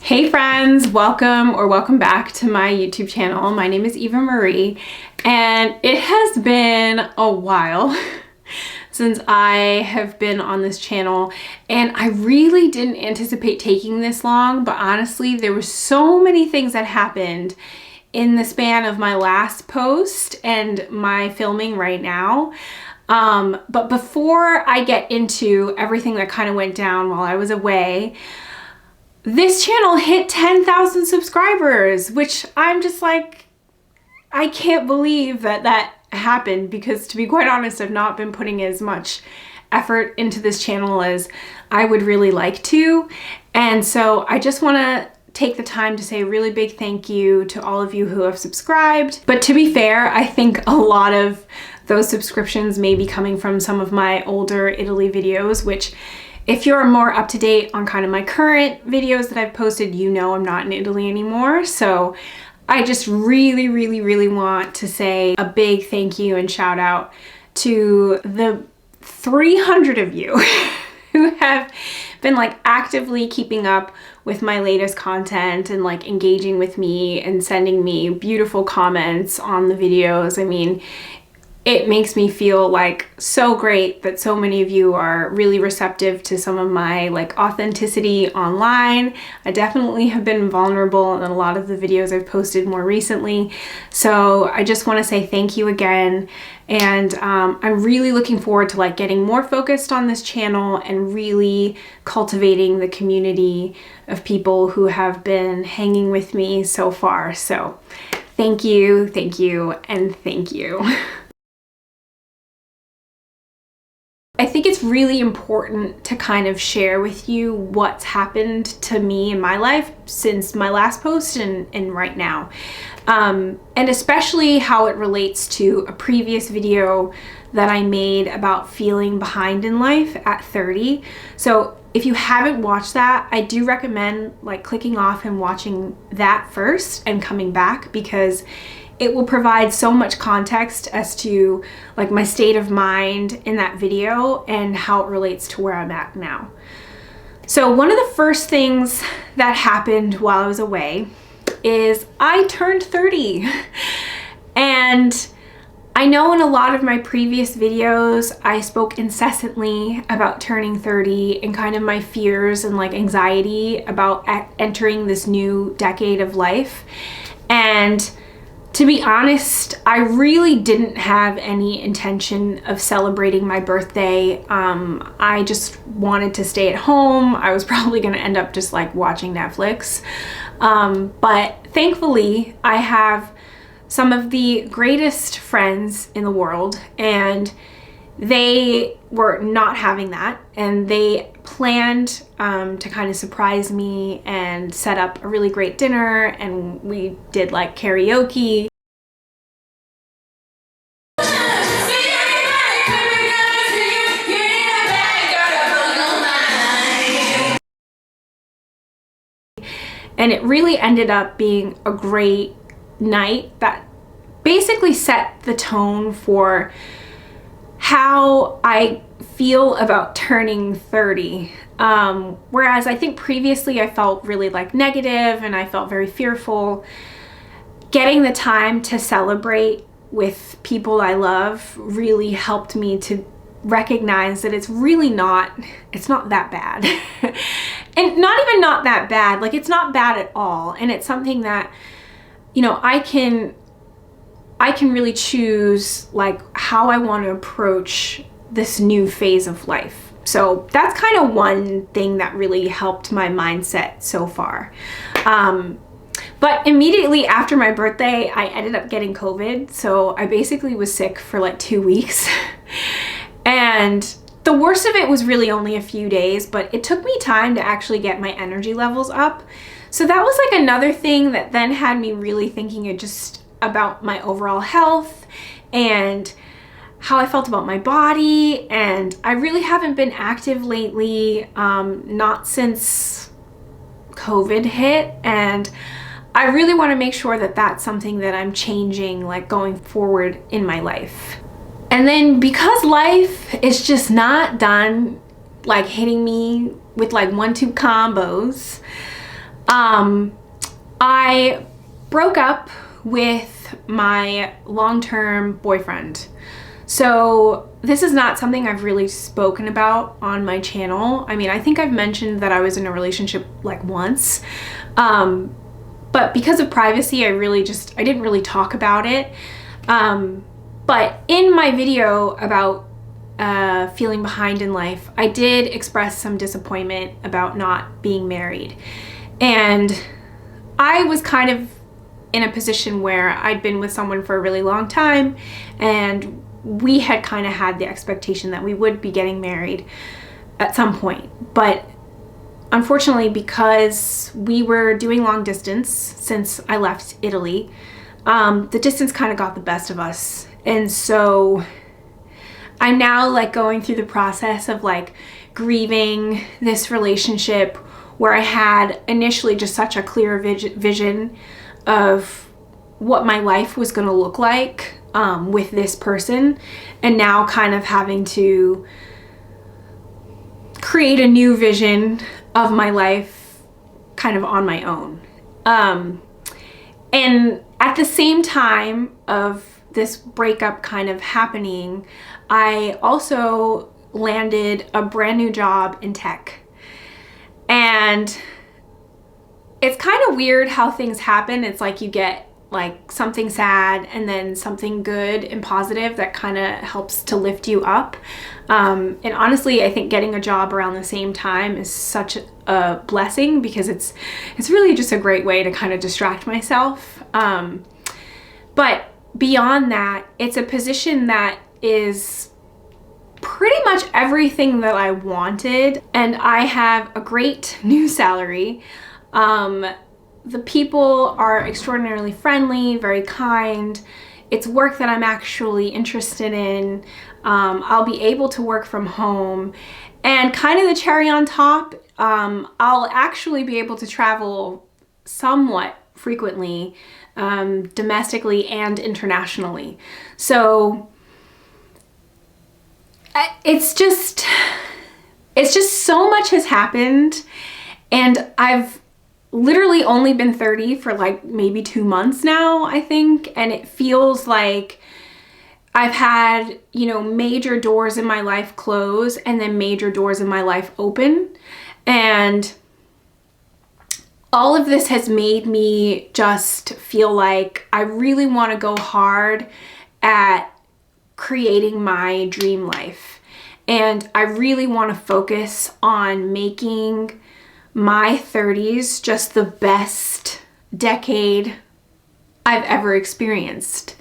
Hey friends, welcome back to my YouTube channel. My name is Eva Marie, and it has been a while since I have been on this channel, and I really didn't anticipate taking this long, but honestly there were so many things that happened in the span of my last post and my filming right now. But before I get into everything that kind of went down while I was away, this channel hit 10,000 subscribers, which I'm just like, I can't believe that happened, because to be quite honest, I've not been putting as much effort into this channel as I would really like to. And so I just want to take the time to say a really big thank you to all of you who have subscribed. But to be fair, I think a lot of those subscriptions may be coming from some of my older Italy videos, which if you're more up to date on kind of my current videos that I've posted, you know I'm not in Italy anymore. So I just really want to say a big thank you and shout out to the 300 of you who have been like actively keeping up with my latest content and like engaging with me and sending me beautiful comments on the videos. I mean, it makes me feel like so great that so many of you are really receptive to some of my like authenticity online. I definitely have been vulnerable in a lot of the videos I've posted more recently. So I just want to say thank you again. And I'm really looking forward to like getting more focused on this channel and really cultivating the community of people who have been hanging with me so far. So thank you, and thank you. I think it's really important to kind of share with you what's happened to me in my life since my last post and right now. And especially how it relates to a previous video that I made about feeling behind in life at 30. So if you haven't watched that, I do recommend like clicking off and watching that first and coming back, because it will provide so much context as to like my state of mind in that video and how it relates to where I'm at now. So one of the first things that happened while I was away is I turned 30. And I know in a lot of my previous videos, I spoke incessantly about turning 30 and kind of my fears and like anxiety about entering this new decade of life. And to be honest, I really didn't have any intention of celebrating my birthday. I just wanted to stay at home. I was probably gonna end up just like watching Netflix. But thankfully, I have some of the greatest friends in the world, and they were not having that, and they planned to kind of surprise me and set up a really great dinner, and we did like karaoke. And it really ended up being a great night that basically set the tone for how I feel about turning 30. Whereas I think previously I felt really like negative and I felt very fearful. Getting the time to celebrate with people I love really helped me to recognize that it's really not that bad. And not even not that bad, like it's not bad at all. And it's something that, you know, I can really choose like how I want to approach this new phase of life. So that's kind of one thing that really helped my mindset so far. But immediately after my birthday, I ended up getting COVID. So I basically was sick for like 2 weeks. And the worst of it was really only a few days, but it took me time to actually get my energy levels up. So that was like another thing that then had me really thinking just about my overall health and how I felt about my body. And I really haven't been active lately, not since COVID hit. And I really want to make sure that that's something that I'm changing, like going forward in my life. And then because life is just not done like hitting me with like 1-2 combos, I broke up with my long-term boyfriend. So this is not something I've really spoken about on my channel. I mean, I think I've mentioned that I was in a relationship like once, but because of privacy, I didn't really talk about it. But in my video about feeling behind in life, I did express some disappointment about not being married. And I was kind of in a position where I'd been with someone for a really long time, and we had kind of had the expectation that we would be getting married at some point. But unfortunately, because we were doing long distance since I left Italy, the distance kind of got the best of us. And so I'm now like going through the process of like grieving this relationship where I had initially just such a clear vision of what my life was going to look like with this person, and now kind of having to create a new vision of my life kind of on my own. And at the same time of this breakup kind of happening, I also landed a brand new job in tech. And it's kind of weird how things happen. It's like you get like something sad and then something good and positive that kind of helps to lift you up. And honestly, I think getting a job around the same time is such a blessing, because it's really just a great way to kind of distract myself. But beyond that, it's a position that is pretty much everything that I wanted, and I have a great new salary. The people are extraordinarily friendly, very kind. It's work that I'm actually interested in. I'll be able to work from home, and kind of the cherry on top, I'll actually be able to travel somewhat frequently, domestically and internationally. So it's just so much has happened, and I've literally only been 30 for like maybe 2 months now, I think, and it feels like I've had, you know, major doors in my life close and then major doors in my life open, and all of this has made me just feel like I really want to go hard at creating my dream life. And I really want to focus on making my 30s just the best decade I've ever experienced.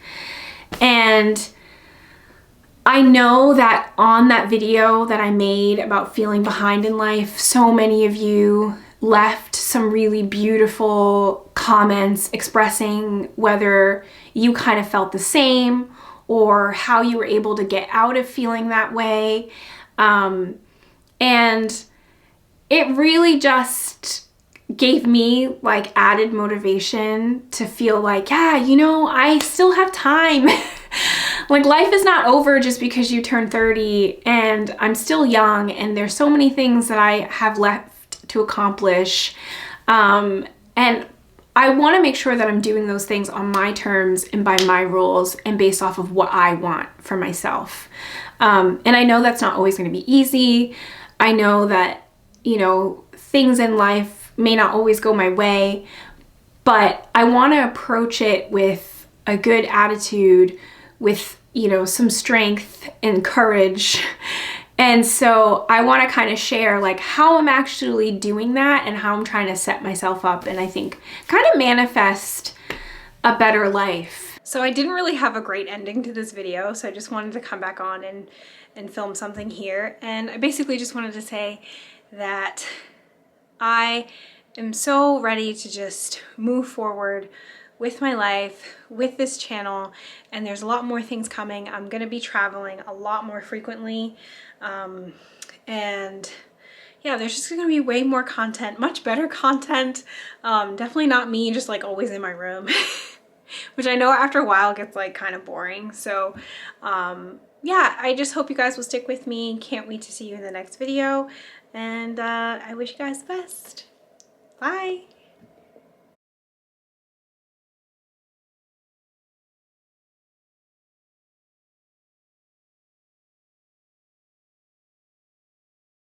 And I know that on that video that I made about feeling behind in life, so many of you left some really beautiful comments expressing whether you kind of felt the same or how you were able to get out of feeling that way. And it really just gave me like added motivation to feel like, yeah, you know, I still have time. Like, life is not over just because you turn 30, and I'm still young, and there's so many things that I have left to accomplish. And I want to make sure that I'm doing those things on my terms and by my rules and based off of what I want for myself. And I know that's not always going to be easy. I know that, you know, things in life may not always go my way, but I want to approach it with a good attitude, with, you know, some strength and courage. And so I want to kind of share like how I'm actually doing that and how I'm trying to set myself up and I think kind of manifest a better life. So I didn't really have a great ending to this video, so I just wanted to come back on and film something here. And I basically just wanted to say that I am so ready to just move forward with my life, with this channel, and there's a lot more things coming. I'm gonna be traveling a lot more frequently, and yeah, there's just gonna be way more content, much better content. Definitely not me just like always in my room, which I know after a while gets like kind of boring. So yeah, I just hope you guys will stick with me. Can't wait to see you in the next video, and I wish you guys the best. Bye.